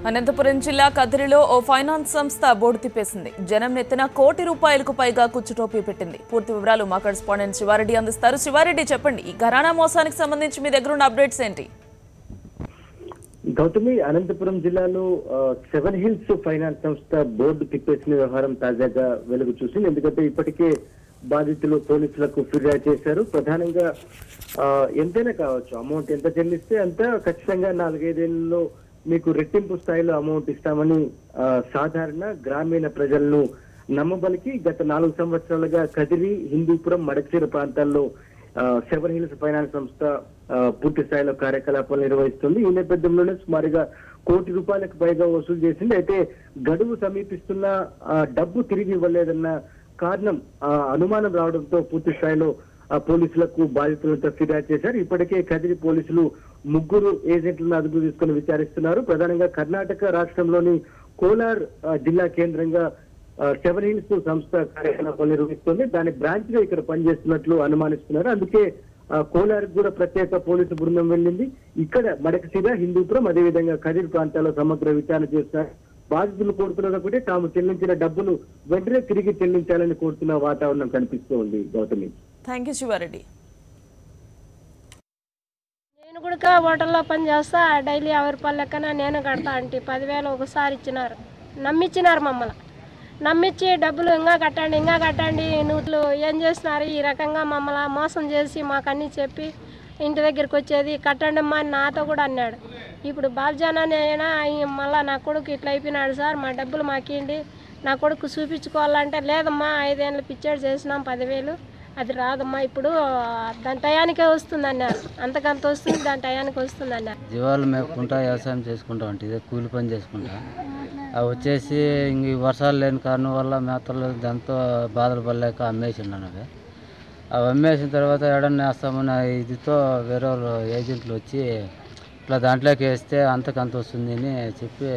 అనంతపురం జిల్లా కదిరిలో ఓ ఫైనాన్స్ సంస్థ బోర్డు తిప్పేసింది. జనం నెత్తిన ₹1 కోటి పైగా కుచ్చుటోపీ పెట్టింది. పూర్తి వివరాలు మా కరెస్పాండెంట్ శివారెడ్డి అందిస్తారు. శివారెడ్డి, చెప్పండి, ఈ ఘరానా మోసానికి సంబంధించి మీ దగ్గర ఉన్న అప్డేట్స్ ఏంటి? గౌతమి, అనంతపురం జిల్లాలో సెవెన్ హిల్స్ ఫైనాన్స్ సంస్థ బోర్డు తిప్పేసిన వ్యవహారం తాజాగా వెలుగు చూసింది. ఎందుకంటే ఇప్పటికే బాధితులు పోలీసులకు ఫిర్యాదు చేశారు. ప్రధానంగా ఎంతైనా కావచ్చు, అమౌంట్ ఎంత చెల్లిస్తే అంత ఖచ్చితంగా 4-5 ఏళ్లలో మీకు రెట్టింపు స్థాయిలో అమౌంట్ ఇస్తామని సాధారణ గ్రామీణ ప్రజలను నమ్మబలికి గత 4 సంవత్సరాలుగా కదిరి, హిందూపురం, మడకశిర ప్రాంతాల్లో సెవెన్ హిల్స్ ఫైనాన్స్ సంస్థ పూర్తి స్థాయిలో కార్యకలాపాలు నిర్వహిస్తుంది. ఈ నేపథ్యంలోనే సుమారుగా ₹1 కోటికి పైగా వసూలు చేసింది. అయితే గడువు సమీపిస్తున్న డబ్బు తిరిగి ఇవ్వలేదన్న కారణం అనుమానం రావడంతో పూర్తి స్థాయిలో పోలీసులకు బాధితులతో ఫిర్యాదు చేశారు. ఇప్పటికే కదిరి పోలీసులు 3 ఏజెంట్లను అదుపు తీసుకుని విచారిస్తున్నారు. ప్రధానంగా కర్ణాటక రాష్ట్రంలోని కోలార్ జిల్లా కేంద్రంగా సెవెన్ హిల్స్ సంస్థ కార్యకలాపాలు నిర్వహిస్తుంది. దాని బ్రాంచ్ గా ఇక్కడ పనిచేస్తున్నట్లు అనుమానిస్తున్నారు. అందుకే కోలార్ కూడా ప్రత్యేక పోలీసు బృందం వెళ్ళింది. ఇక్కడ మడకశిర, హిందూపురం, అదేవిధంగా కదిరి ప్రాంతాల్లో సమగ్ర విచారణ చేస్తున్నారు. బాధితులు కోరుతున్నది ఒకటి, తాము చెల్లించిన డబ్బులు వెంటనే తిరిగి చెల్లించాలని కోరుతున్న వాతావరణం కనిపిస్తూ ఉంది. Gautami, thank you Sivareddy. నేను కూడా హోటల్లో పని చేస్తా, డైలీ ₹50 లెక్కన నేను కడతా అంటే 10,000 ఒకసారి ఇచ్చినారు. నమ్మిచ్చినారు మమ్మల్ని. నమ్మించి డబ్బులు ఇంకా కట్టండి నువ్వులు ఏం చేస్తున్నారు, ఈ రకంగా మమ్మల్ని మోసం చేసి మాకు అన్నీ చెప్పి ఇంటి దగ్గరికి వచ్చేది కట్టండి అమ్మా అని నాతో కూడా అన్నాడు. ఇప్పుడు బాబ్జాన్ అయినా మళ్ళీ నా కొడుకు ఇట్లా అయిపోయినాడు సార్, మా డబ్బులు మాకేంటి, నా కొడుకు చూపించుకోవాలంటే లేదమ్మా 5 ఏళ్ళు పిచ్చాడు చేసినాం 10,000 అది రాదమ్మా, ఇప్పుడు దాని టయానికే వస్తుంది అన్నారు. అంతకంత వస్తుంది, దాని టయానికి వస్తుంది అన్నారు. జీవాలు మేపుకుంటా వ్యవసాయం చేసుకుంటా అంటే ఇదే కూలి పని చేసుకుంటా అవి వచ్చేసి ఇంక వర్షాలు లేని కారణం వల్ల మేతలు దాంతో బాధలు పడలేక అమ్మేసిండు. అవి అమ్మేసిన తర్వాత ఎడన్నా వేస్తామని ఇదితో వేరే వాళ్ళు ఏజెంట్లు వచ్చి ఇట్లా దాంట్లోకి వేస్తే అంతకంత వస్తుంది అని చెప్పి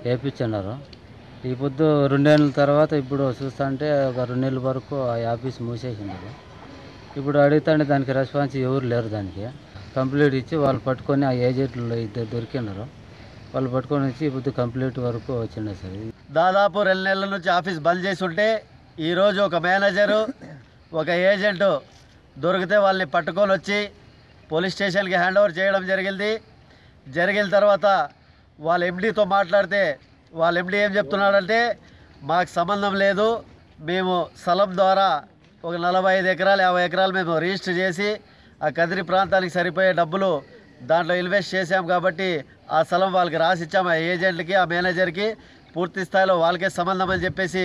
వేయించున్నారు. ఈ పొద్దు 2 ఏళ్ళ తర్వాత ఇప్పుడు చూస్తుంటే ఒక 2 నెలల వరకు ఆ ఆఫీస్ మూసేసినారు. ఇప్పుడు అడుగుతాంటే దానికి రెస్పాన్స్ ఎవరు లేరు. దానికి కంప్లీట్ ఇచ్చి వాళ్ళు పట్టుకొని ఆ ఏజెంట్లు 2 దొరికినారు. వాళ్ళు పట్టుకొని వచ్చి ఇప్పుడు కంప్లీట్ వరకు వచ్చిండే సార్. దాదాపు 2 నెలల నుంచి ఆఫీస్ బంద్ చేసి ఉంటే ఈరోజు ఒక మేనేజరు, ఒక ఏజెంటు దొరికితే వాళ్ళని పట్టుకొని వచ్చి పోలీస్ స్టేషన్కి హ్యాండ్ ఓవర్ చేయడం జరిగిన తర్వాత వాళ్ళ ఎండీతో మాట్లాడితే వాళ్ళ ఎండీ ఏం చెప్తున్నాడంటే, మాకు సంబంధం లేదు, మేము స్థలం ద్వారా ఒక 45 ఎకరాలు 50 ఎకరాలు మేము రిజిస్టర్ చేసి ఆ కదిరి ప్రాంతానికి సరిపోయే డబ్బులు దాంట్లో ఇన్వెస్ట్ చేసాం కాబట్టి ఆ స్థలం వాళ్ళకి రాసి ఇచ్చాము. ఆ ఏజెంట్లకి, ఆ మేనేజర్కి పూర్తి స్థాయిలో వాళ్ళకే సంబంధం అని చెప్పేసి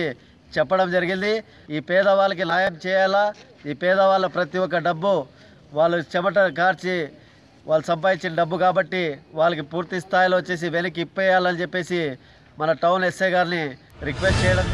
చెప్పడం జరిగింది. ఈ పేదవాళ్ళకి న్యాయం చేయాలా, ఈ పేదవాళ్ళ ప్రతి ఒక్క డబ్బు వాళ్ళు చెమట కార్చి వాళ్ళు సంపాదించిన డబ్బు కాబట్టి వాళ్ళకి పూర్తి స్థాయిలో వచ్చేసి వెనక్కి ఇప్పేయాలని చెప్పేసి మన టౌన్ ఎస్ఐ గారిని రిక్వెస్ట్ చేయడం